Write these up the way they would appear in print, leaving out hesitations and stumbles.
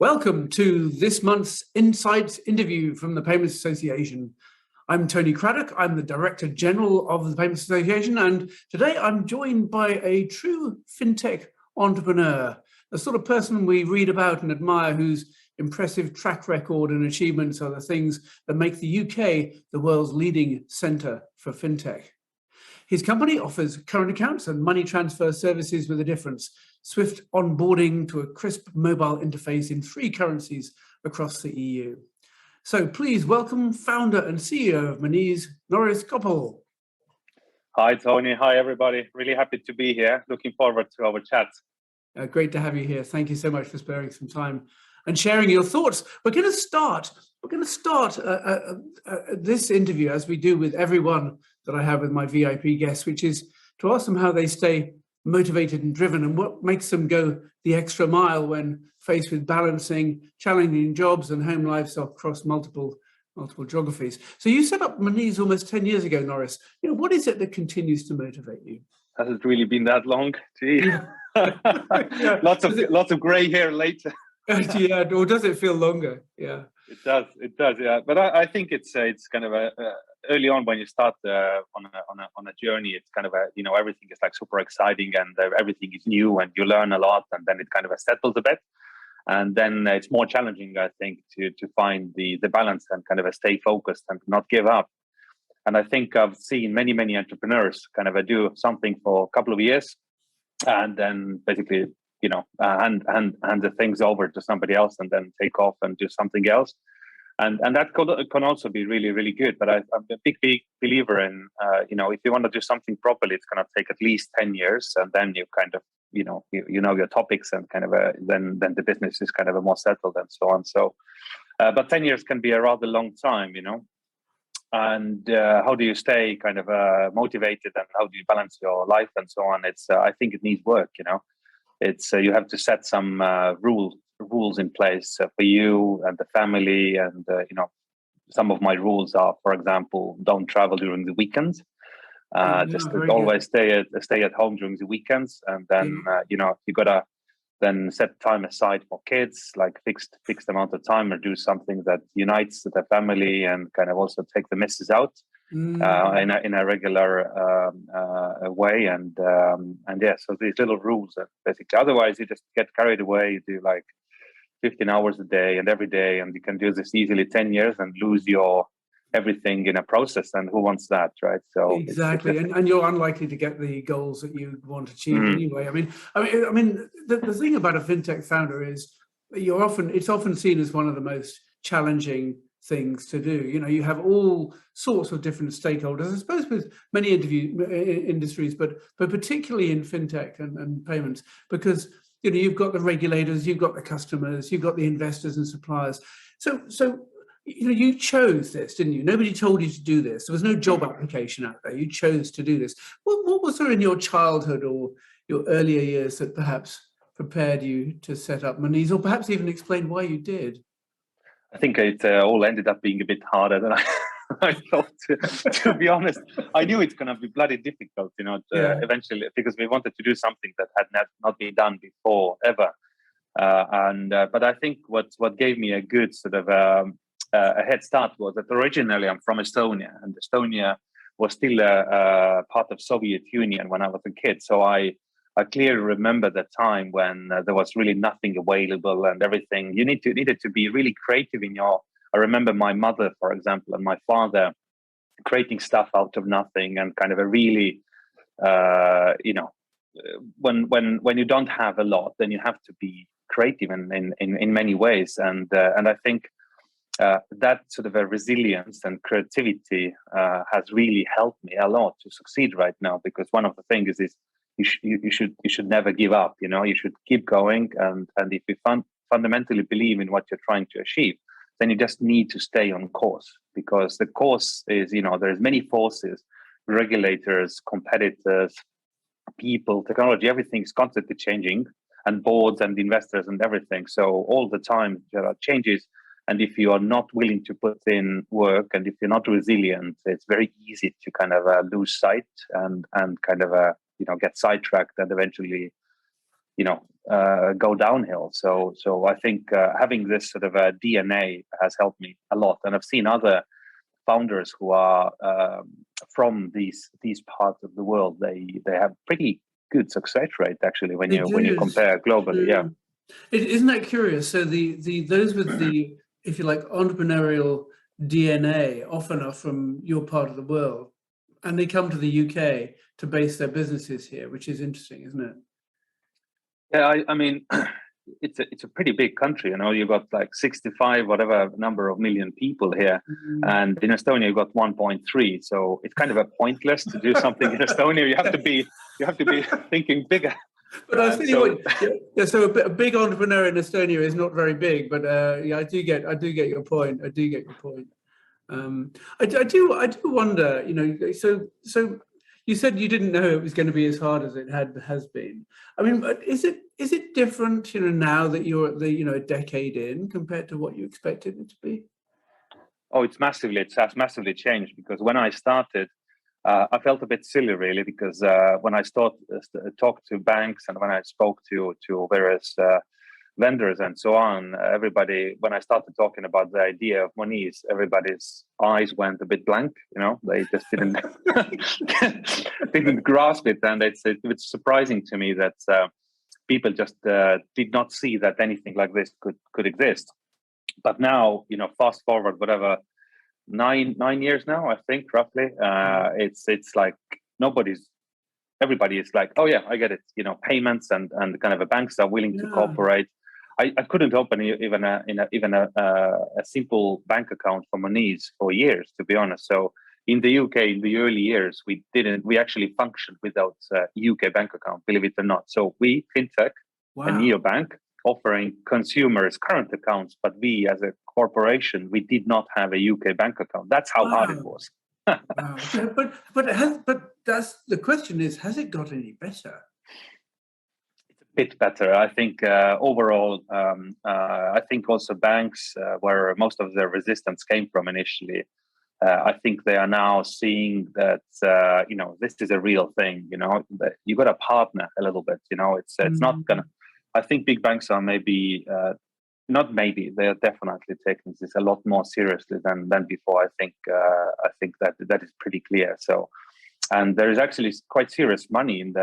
Welcome to this month's Insights interview from the Payments Association. I'm Tony Craddock. I'm the Director General of the Payments Association, and today I'm joined by a true fintech entrepreneur, the sort of person we read about and admire, whose impressive track record and achievements are the things that make the UK the world's leading centre for fintech. His company offers current accounts and money transfer services with a difference: swift onboarding to a crisp mobile interface in 3 currencies across the EU. So please welcome founder and CEO of Monese, Norris Koppel. Hi, Tony. Hi, everybody. Really happy to be here. Looking forward to our chat. Great to have you here. Thank you so much for sparing some time and sharing your thoughts. We're going to start this interview, as we do with everyone that I have with my VIP guests, which is to ask them how they stay motivated and driven and what makes them go the extra mile when faced with balancing challenging jobs and home lives across multiple geographies. So you set up Monese almost 10 years ago, Norris. What is it that continues to motivate you? Has it really been that long? Gee. Yeah. Lots of gray hair later. Yeah, or does it feel longer? Yeah. It does, yeah. But I think it's kind of early on when you start on a journey. It's kind of everything is like super exciting and everything is new and you learn a lot, and then it kind of settles a bit, and then it's more challenging, I think, to find the balance and kind of stay focused and not give up. And I think I've seen many entrepreneurs kind of do something for a couple of years, and then basically hand the things over to somebody else and then take off and do something else. And that can also be really good. But I'm a big believer in, if you want to do something properly, it's going to take at least 10 years. And then you kind of, you know your topics, and kind of then the business is kind of more settled and so on. So, but 10 years can be a rather long time, And how do you stay kind of motivated, and how do you balance your life and so on? I think it needs work, It's you have to set some rules in place for you and the family, and some of my rules are, for example, don't travel during the weekends. Just always stay at home during the weekends, and then you gotta then set time aside for kids, like fixed amount of time, or do something that unites the family and kind of also take the missus out. In a regular way, and so these little rules, basically. Otherwise, you just get carried away. You do like 15 hours a day and every day, and you can do this easily 10 years and lose your everything in a process. And who wants that, right? So exactly, and you're unlikely to get the goals that you want to achieve anyway. I mean, the thing about a fintech founder is it's often seen as one of the most challenging things to do. You have all sorts of different stakeholders, I suppose, with many industries, but particularly in fintech and payments, because you've got the regulators, you've got the customers, you've got the investors and suppliers. So you chose this, didn't you? Nobody told you to do this. There was no job application out there. You chose to do this. What was there in your childhood or your earlier years that perhaps prepared you to set up Monese, or perhaps even explain why you did? I think it all ended up being a bit harder than I thought, to be honest. I knew it's going to be bloody difficult, eventually, because we wanted to do something that had not been done before, ever. But I think what gave me a good sort of a head start was that originally I'm from Estonia, and Estonia was still a part of Soviet Union when I was a kid. So I clearly remember the time when there was really nothing available and everything. You needed to be really creative I remember my mother, for example, and my father creating stuff out of nothing, and kind of a really, when you don't have a lot, then you have to be creative in many ways. And I think that sort of a resilience and creativity has really helped me a lot to succeed right now, because one of the things is you should never give up. You should keep going, and if you fundamentally believe in what you're trying to achieve, then you just need to stay on course, because the course is, there's many forces, regulators, competitors, people, technology, everything is constantly changing, and boards and investors and everything. So all the time there are changes, and if you are not willing to put in work, and if you're not resilient, it's very easy to kind of lose sight and kind of get sidetracked, and eventually go downhill. So I think having this sort of a DNA has helped me a lot, and I've seen other founders who are from these parts of the world. They have pretty good success rate actually when you compare globally. Yeah, isn't that curious? So the those with the, if you like, entrepreneurial DNA often are from your part of the world, and they come to the UK to base their businesses here, which is interesting, isn't it? Yeah, I mean, it's a pretty big country. You know, you got like 65 whatever number of million people here, and in Estonia you got 1.3. So it's kind of a pointless to do something in Estonia. You have to be thinking bigger. But I was thinking, so a big entrepreneur in Estonia is not very big. But yeah, I do get your point. I do get your point. I do wonder. You know, so. You said you didn't know it was going to be as hard as it has been. I mean, but is it different, you know, now that you're a decade in compared to what you expected it to be? Oh, it has massively changed, because when I started, I felt a bit silly really, because when I talked to banks and when I spoke to various vendors and so on, everybody, when I started talking about the idea of Monese, everybody's eyes went a bit blank. You know, they just didn't didn't grasp it, and it's surprising to me that people just did not see that anything like this could exist. But now, you know, fast forward whatever 9 years now, I think roughly, it's like everybody is like, oh yeah, I get it. You know, payments and kind of banks are willing to cooperate. I couldn't open even a simple bank account for Monese for years, to be honest. So in the UK, in the early years, we actually functioned without a UK bank account, believe it or not. So we, fintech, a neobank, offering consumers current accounts, but we as a corporation, we did not have a UK bank account. That's how hard it was. But that's the question is, has it got any better? Bit better, I think. Overall, I think also banks, where most of their resistance came from initially, I think they are now seeing that you know, this is a real thing. You know, that you got to partner a little bit. You know, it's not gonna. I think big banks are maybe not maybe, they are definitely taking this a lot more seriously than before. I think that is pretty clear. So. And there is actually quite serious money in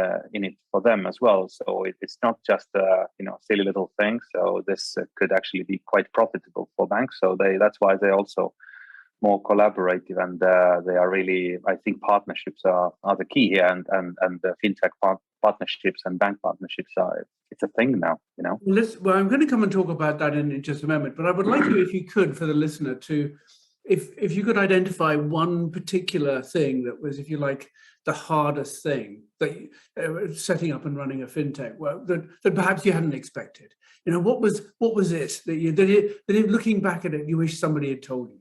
it for them as well. So it's not just you know, silly little things. So this could actually be quite profitable for banks. So that's why they're also more collaborative, and they are really, I think, partnerships are the key here, and the fintech partnerships and bank partnerships it's a thing now. You know. Well, I'm going to come and talk about that in just a moment. But I would like you, if you could, for the listener, to. If you could identify one particular thing that was, if you like, the hardest thing that setting up and running a fintech, well, that perhaps you hadn't expected, you know, what was it that looking back at it, you wish somebody had told you?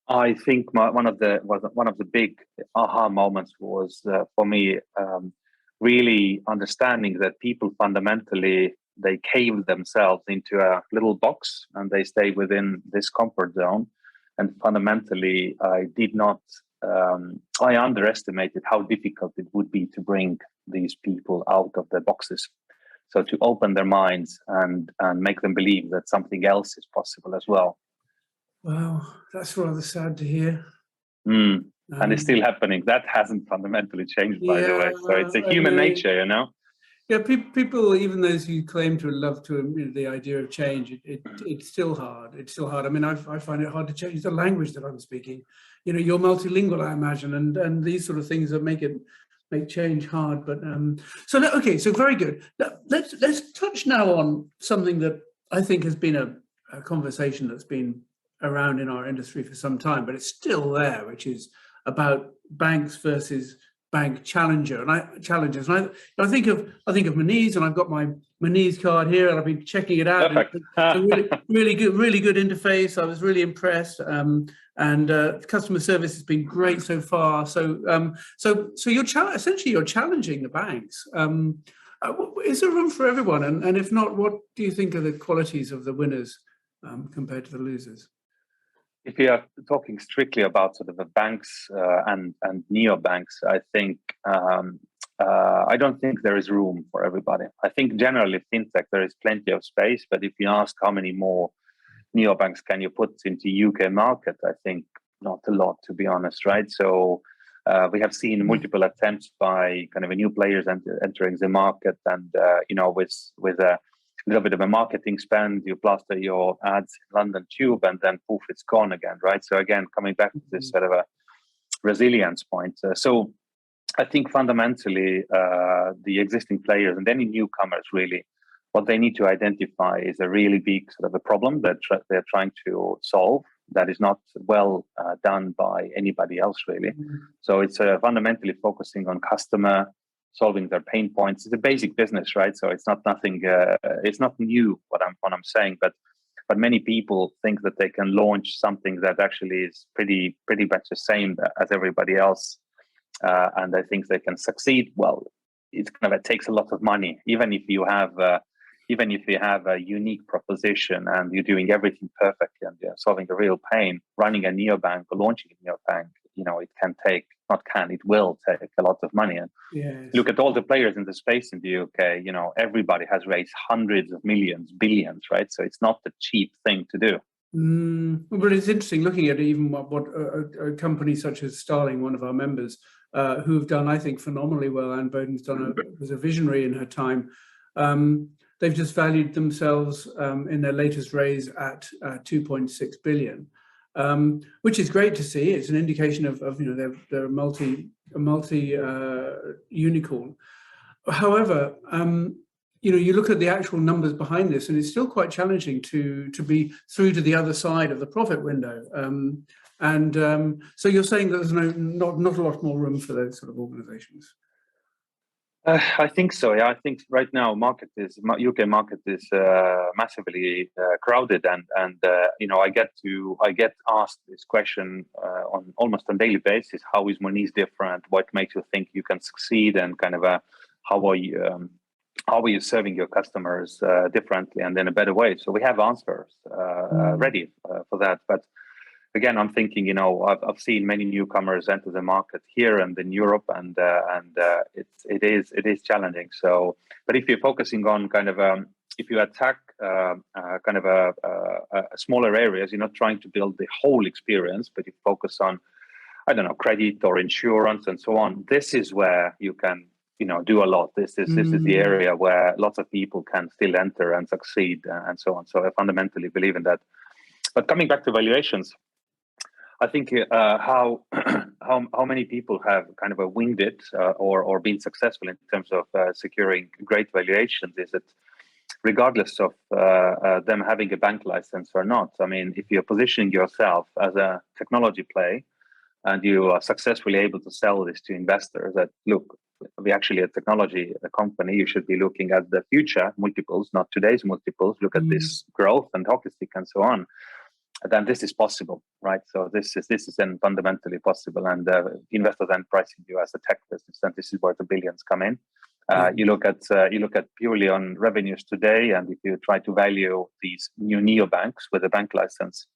I think one of the big aha moments was for me really understanding that people fundamentally, they cave themselves into a little box and they stay within this comfort zone. And fundamentally, I underestimated how difficult it would be to bring these people out of their boxes. So to open their minds and make them believe that something else is possible as well. Wow, that's rather sad to hear. And it's still happening. That hasn't fundamentally changed, by the way. So it's a human nature, you know. Yeah, people, even those who claim to love the idea of change, it's still hard. It's still hard. I mean, I find it hard to change the language that I'm speaking. You know, you're multilingual, I imagine, and these sort of things that make change hard. But so very good. Now, let's touch now on something that I think has been a conversation that's been around in our industry for some time, but it's still there, which is about banks versus bank challengers. And I think of Monese, and I've got my Monese card here, and I've been checking it out. Really good interface. I was really impressed, and customer service has been great so far. So you're essentially challenging the banks. Is there room for everyone? And if not, what do you think are the qualities of the winners compared to the losers? If you are talking strictly about sort of the banks and neobanks, I think I don't think there is room for everybody. I think generally fintech, there is plenty of space, but if you ask how many more neobanks can you put into UK market, I think not a lot, to be honest, right? So we have seen multiple attempts by kind of a new players entering the market, and with a little bit of a marketing spend, you plaster your ads in London Tube, and then poof, it's gone again, right? So again, coming back to this sort of a resilience point. So I think fundamentally the existing players and any newcomers, really, what they need to identify is a really big sort of a problem that they're trying to solve that is not well done by anybody else, really. So it's fundamentally focusing on customer, solving their pain points. It's a basic business, right? So it's not nothing. It's not new what I'm saying, but many people think that they can launch something that actually is pretty much the same as everybody else, and I think they can succeed. Well, it takes a lot of money, even if you have a unique proposition and you're doing everything perfectly and you're solving a real pain. Running a neobank or launching a neobank, it will take a lot of money. And look at all the players in the space in the UK. Everybody has raised hundreds of millions, billions, right? So it's not a cheap thing to do. But it's interesting looking at even what a company such as Starling, one of our members, who've done, I think, phenomenally well. Anne Bowden's was a visionary in her time. They've just valued themselves in their latest raise at 2.6 billion, which is great to see. It's an indication of they're a multi unicorn. However, you look at the actual numbers behind this, and it's still quite challenging to be through to the other side of the profit window. So you're saying that there's not a lot more room for those sort of organisations. I think so. Yeah, I think right now UK market is massively crowded, and I get asked this question on almost on daily basis. How is Monese different? What makes you think you can succeed? And kind of how are you serving your customers differently and in a better way? So we have answers ready for that, but. Again, I'm thinking, I've seen many newcomers enter the market here and in Europe, and it is challenging. So, but if you're focusing on if you attack smaller areas, you're not trying to build the whole experience, but you focus on, credit or insurance and so on. This is where you can, do a lot. This is the area where lots of people can still enter and succeed and so on. So I fundamentally believe in that. But coming back to valuations. I think how many people have kind of winged it or been successful in terms of securing great valuations is that regardless of them having a bank license or not. I mean, if you're positioning yourself as a technology play and you are successfully able to sell this to investors that, look, we're actually a technology company, you should be looking at the future multiples, not today's multiples. Look at this growth and hockey stick and so on. Then this is possible, right? So this is then fundamentally possible, and investors then pricing you as a tech business, and this is where the billions come in. You look at purely on revenues today, and if you try to value these new neobanks with a bank license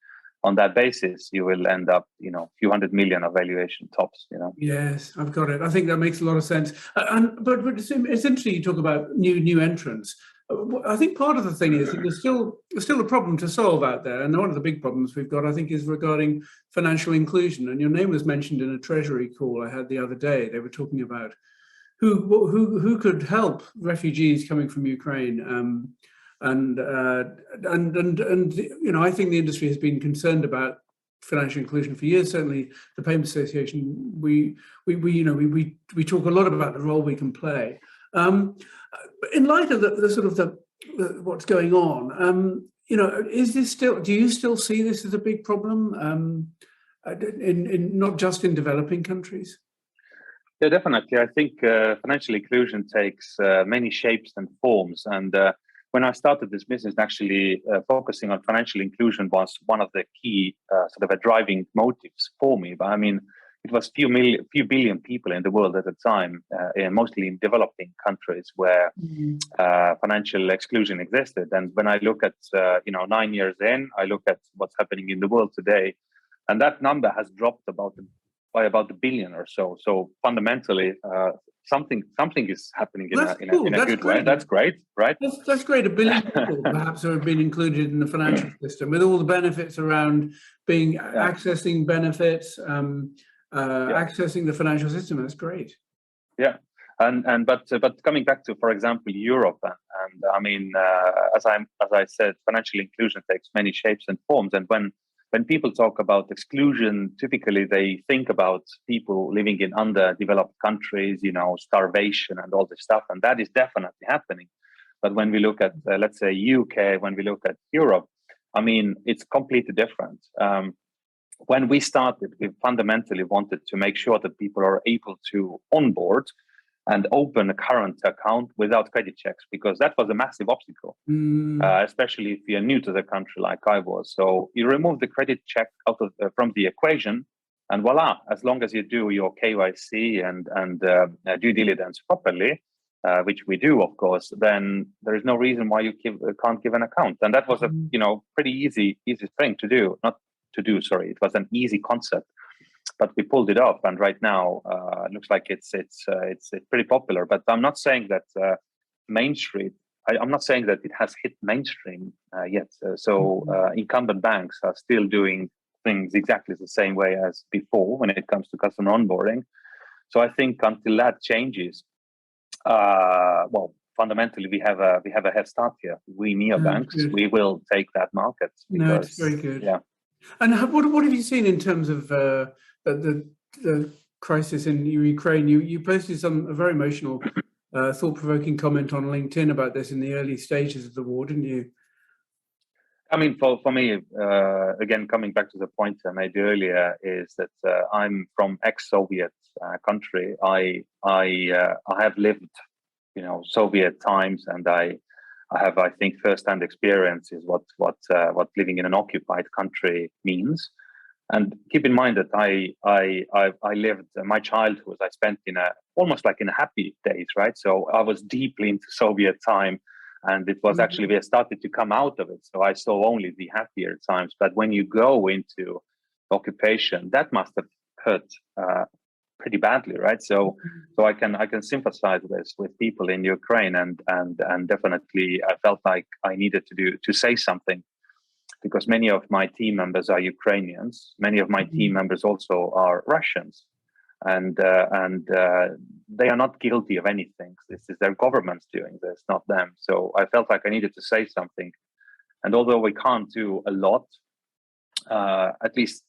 on that basis, you will end up, a few hundred million of valuation tops. Yes, I've got it. I think that makes a lot of sense. But it's interesting you talk about new entrants. I think part of the thing is that there's still a problem to solve out there, and one of the big problems we've got, I think, is regarding financial inclusion. And your name was mentioned in a Treasury call I had the other day. They were talking about who could help refugees coming from Ukraine, and I think the industry has been concerned about financial inclusion for years. Certainly, the Payment Association, we talk a lot about the role we can play. In light of the sort of the what's going on, is this still? Do you still see this as a big problem in not just in developing countries? Yeah, definitely. I think financial inclusion takes many shapes and forms. And when I started this business, actually focusing on financial inclusion was one of the key driving motives for me. But I mean, it was few billion people in the world at the time, mostly in developing countries where financial exclusion existed. And when I look at 9 years in, I look at what's happening in the world today, and that number has dropped about by about $1 billion or so. So fundamentally, something is happening in That's a cool. That's good way. great. That's great, right? That's great. 1 billion people perhaps have been included in the financial system with all the benefits around being accessing benefits, accessing the financial system. That's great. Yeah, but coming back to, for example, Europe, and I mean, as I said, financial inclusion takes many shapes and forms. And when people talk about exclusion, typically they think about people living in underdeveloped countries, starvation and all this stuff, and that is definitely happening. But when we look at, let's say, UK, when we look at Europe, I mean, it's completely different. When we started, we fundamentally wanted to make sure that people are able to onboard and open a current account without credit checks, because that was a massive obstacle, especially if you're new to the country like I was. So you remove the credit check from the equation, and voila, as long as you do your KYC and due diligence properly, which we do, of course, then there is no reason why you can't give an account. And that was a pretty easy thing to do. Not to do, sorry, it was an easy concept. But we pulled it off, and right now it looks like it's pretty popular. But I'm not saying that mainstream. I'm not saying that it has hit mainstream yet. Incumbent banks are still doing things exactly the same way as before when it comes to customer onboarding. So I think until that changes, fundamentally we have a head start here. We neobanks, we will take that market. Because, no, it's very good. Yeah. And what have you seen in terms of the crisis in Ukraine? You posted a very emotional, thought-provoking comment on LinkedIn about this in the early stages of the war, didn't you? I mean, for me, again, coming back to the point I made earlier, is that I'm from ex-Soviet country. I have lived, Soviet times, and I have, I think, first-hand experience is what living in an occupied country means. And keep in mind that I lived my childhood. I spent almost like in happy days, right? So I was deeply into Soviet time, and it was actually we started to come out of it. So I saw only the happier times. But when you go into occupation, that must have hurt pretty badly, right? So I can sympathize with people in Ukraine, and definitely I felt like I needed to say something, because many of my team members are Ukrainians. Many of my team members also are Russians, and they are not guilty of anything. This is their governments doing this, not them. So I felt like I needed to say something, and although we can't do a lot, at least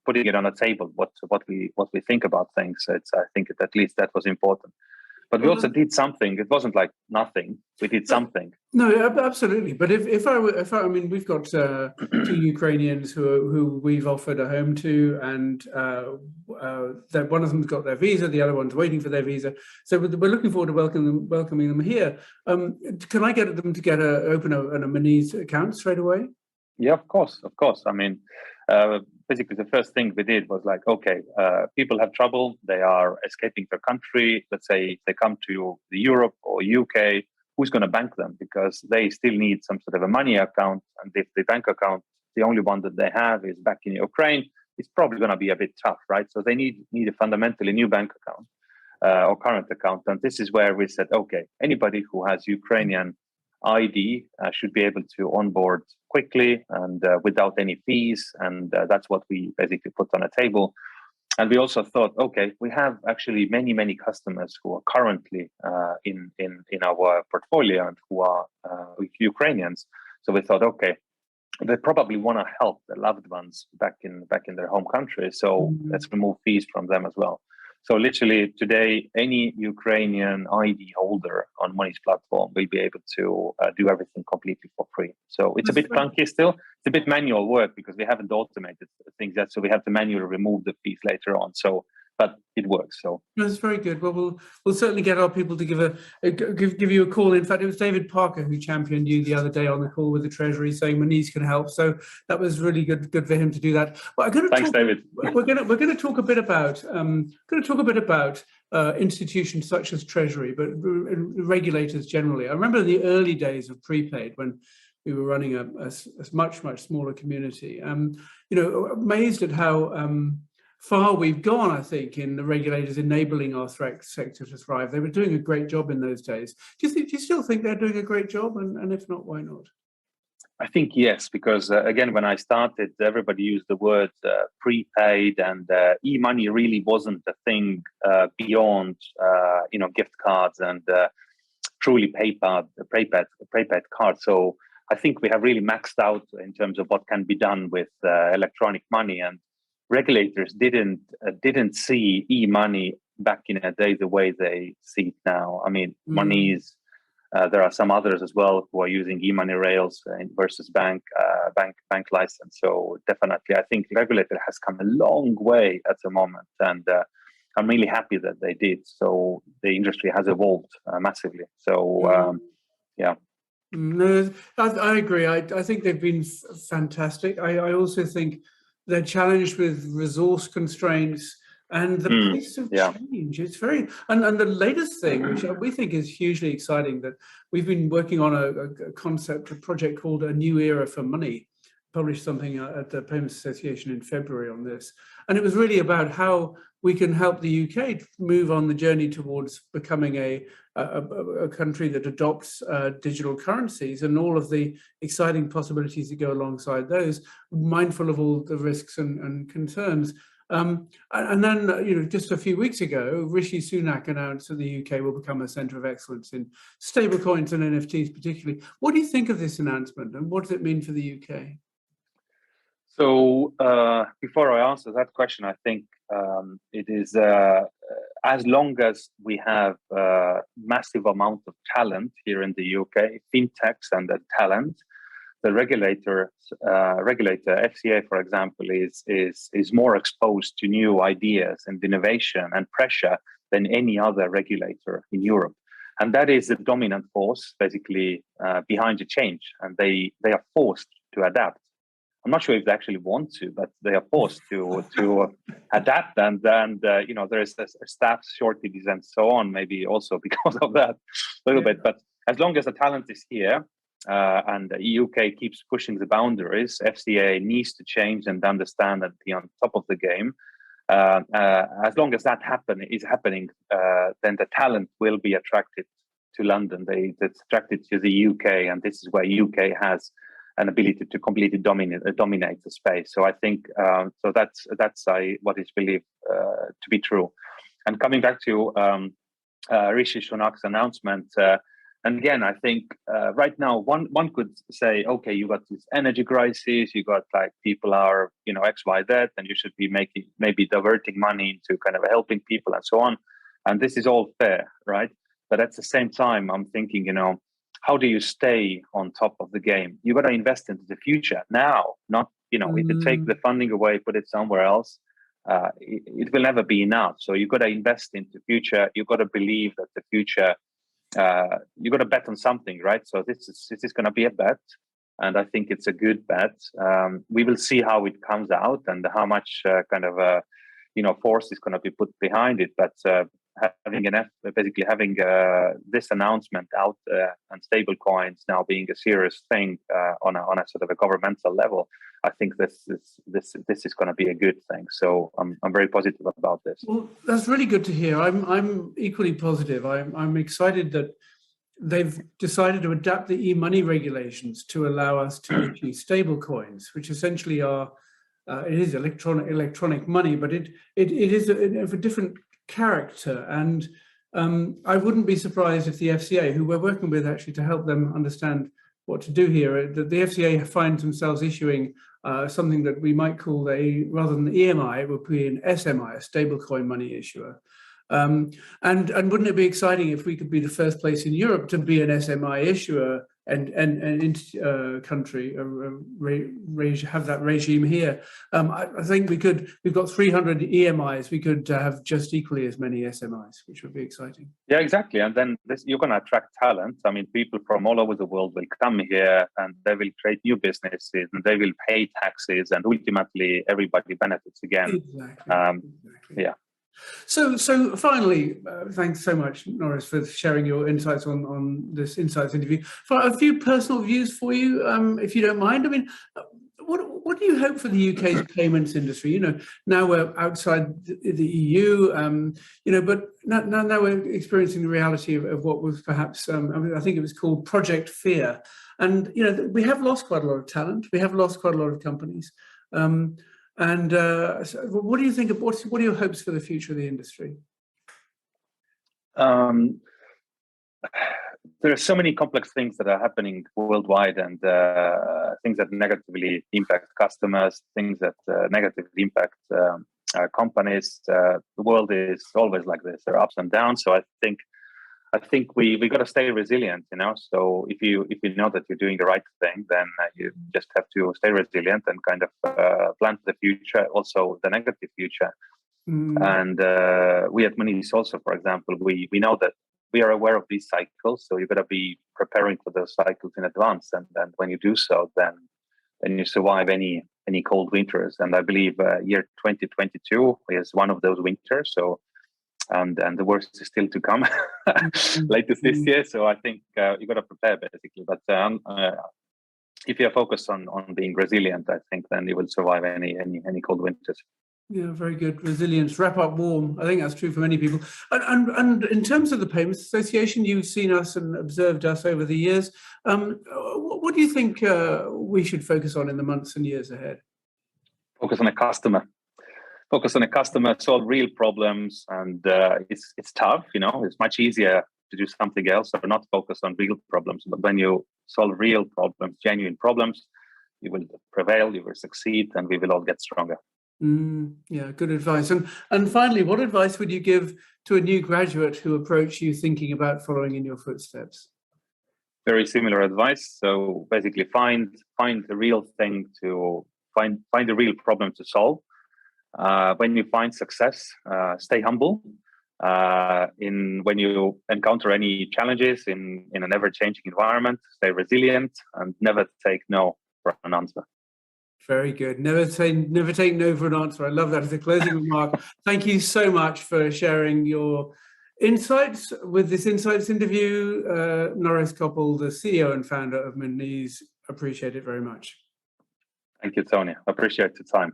putting it on a table, what we think about things. I think at least that was important. But we also did something. It wasn't like nothing. We did something. No, absolutely. But if I mean, we've got 2 Ukrainians who we've offered a home to, and that one of them's got their visa, the other one's waiting for their visa. So we're looking forward to welcoming them here. Can I get them to open a Monese account straight away? Yeah, of course. I mean, basically the first thing we did was like, okay, people have trouble. They are escaping their country. Let's say they come to the Europe or UK. Who's going to bank them? Because they still need some sort of a money account. And if the bank account, the only one that they have is back in Ukraine, it's probably going to be a bit tough, right? So they need a fundamentally new bank account or current account. And this is where we said, okay, anybody who has Ukrainian ID should be able to onboard quickly and without any fees. And that's what we basically put on a table. And we also thought, okay, we have actually many customers who are currently in our portfolio and who are Ukrainians. So we thought, okay, they probably want to help their loved ones back in their home country. So let's remove fees from them as well. So literally today, any Ukrainian ID holder on Monese platform will be able to do everything completely for free. So it's a bit clunky still. It's a bit manual work because we haven't automated things yet. So we have to manually remove the fees later on. So, but it works. So that's very good. Well, we'll certainly get our people to give you a call. In fact, it was David Parker who championed you the other day on the call with the Treasury, saying Monese can help. So that was really good for him to do that. Well, thanks, David. We're going to talk a bit about institutions such as Treasury, but regulators generally. I remember in the early days of prepaid when we were running a much smaller community. Amazed at how far we've gone, I think, in the regulators enabling our sector to thrive. They were doing a great job in those days. Do you still think they're doing a great job? And if not, why not? I think yes, because again, when I started, everybody used the word prepaid, and e-money really wasn't a thing beyond gift cards and truly prepaid cards. So I think we have really maxed out in terms of what can be done with electronic money, and regulators didn't see e-money back in a day the way they see it now. I mean, Monese. There are some others as well who are using e-money rails versus bank license. So definitely, I think regulator has come a long way at the moment, and I'm really happy that they did. So the industry has evolved massively. So yeah. No, I agree. I think they've been fantastic. I also think they're challenged with resource constraints and the pace of change. It's very, and the latest thing, which we think is hugely exciting, that we've been working on a project called A New Era for Money, published something at the Payments Association in February on this. And it was really about how we can help the UK move on the journey towards becoming a country that adopts digital currencies and all of the exciting possibilities that go alongside those, mindful of all the risks and concerns. And then, just a few weeks ago, Rishi Sunak announced that the UK will become a centre of excellence in stablecoins and NFTs particularly. What do you think of this announcement, and what does it mean for the UK? So before I answer that question, I think it is as long as we have a massive amount of talent here in the UK, fintechs and the talent, the regulator, FCA, for example, is more exposed to new ideas and innovation and pressure than any other regulator in Europe. And that is the dominant force, basically, behind the change. And they are forced to adapt. I'm not sure if they actually want to, but they are forced to adapt. And there is staff shortages and so on, maybe also because of that a little bit. But as long as the talent is here, and the UK keeps pushing the boundaries, FCA needs to change and understand and be on top of the game. As long as that is happening, then the talent will be attracted to London. It's attracted to the UK, and this is where UK has an ability to completely dominate the space. So I think that's what is believed to be true. And coming back to Rishi Sunak's announcement. And again, I think right now one could say, okay, you got this energy crisis, you got like people are, X, Y, Z, and you should be maybe diverting money into kind of helping people and so on. And this is all fair, right? But at the same time, I'm thinking, how do you stay on top of the game? You got to invest into the future now, not, if you take the funding away, put it somewhere else, it will never be enough. So you got to invest into the future. You got to believe that the future, you got to bet on something, right? So this is going to be a bet, and I think it's a good bet. We will see how it comes out and how much force is going to be put behind it. But having this announcement out and stable coins now being a serious thing on a sort of a governmental level, I think this is going to be a good thing. So I'm very positive about this. Well, that's really good to hear. I'm equally positive. I'm excited that they've decided to adapt the e-money regulations to allow us to issue stable coins, which essentially are it is electronic money, but it is of a different character. And I wouldn't be surprised if the FCA, who we're working with actually to help them understand what to do here, that the FCA finds themselves issuing something that we might call rather than EMI, it would be an SMI, a stablecoin money issuer. And wouldn't it be exciting if we could be the first place in Europe to be an SMI issuer and country have that regime here? I think we've got 300 EMIs. We could have just equally as many SMIs, which would be exciting. Yeah, exactly. And then you're going to attract talent. I mean, people from all over the world will come here and they will create new businesses and they will pay taxes, and ultimately everybody benefits again. Exactly. Yeah. So finally, thanks so much, Norris, for sharing your insights on this Insights interview. For a few personal views for you, if you don't mind. I mean, What do you hope for the UK's payments industry? You know, now we're outside the EU, you know, but now we're experiencing the reality of what was perhaps, I think it was called Project Fear. And, you know, we have lost quite a lot of talent. We have lost quite a lot of companies. So what do you think of, what are your hopes for the future of the industry? There are so many complex things that are happening worldwide, and things that negatively impact customers, things that negatively impact companies. The world is always like this. There are ups and downs. So I think we got to stay resilient. You know, so if you know that you're doing the right thing, then you just have to stay resilient and kind of plan for the future, also the negative future. And we at Monese also, for example, we know that we are aware of these cycles, so you've got to be preparing for those cycles in advance. And when you do so, then you survive any cold winters. And I believe year 2022 is one of those winters. So, and the worst is still to come, latest this year. So I think you got to prepare basically. But if you're focused on being resilient, I think then you will survive any cold winters. Yeah, very good. Resilience, wrap up warm. I think that's true for many people. And in terms of the Payments Association, you've seen us and observed us over the years. What do you think we should focus on in the months and years ahead? Focus on a customer. Focus on a customer, solve real problems. And it's tough, you know, it's much easier to do something else or not focus on real problems. But when you solve real problems, genuine problems, you will prevail, you will succeed, and we will all get stronger. Yeah, good advice. And finally, what advice would you give to a new graduate who approach you thinking about following in your footsteps? Very similar advice. So basically, find the real thing to find the real problem to solve. When you find success, stay humble. When you encounter any challenges in an ever-changing environment, stay resilient and never take no for an answer. Very good. Never take no for an answer. I love that as a closing remark. Thank you so much for sharing your insights with this Insights interview. Norris Koppel, the CEO and founder of Monese. Appreciate it very much. Thank you, Tony. Appreciate the time.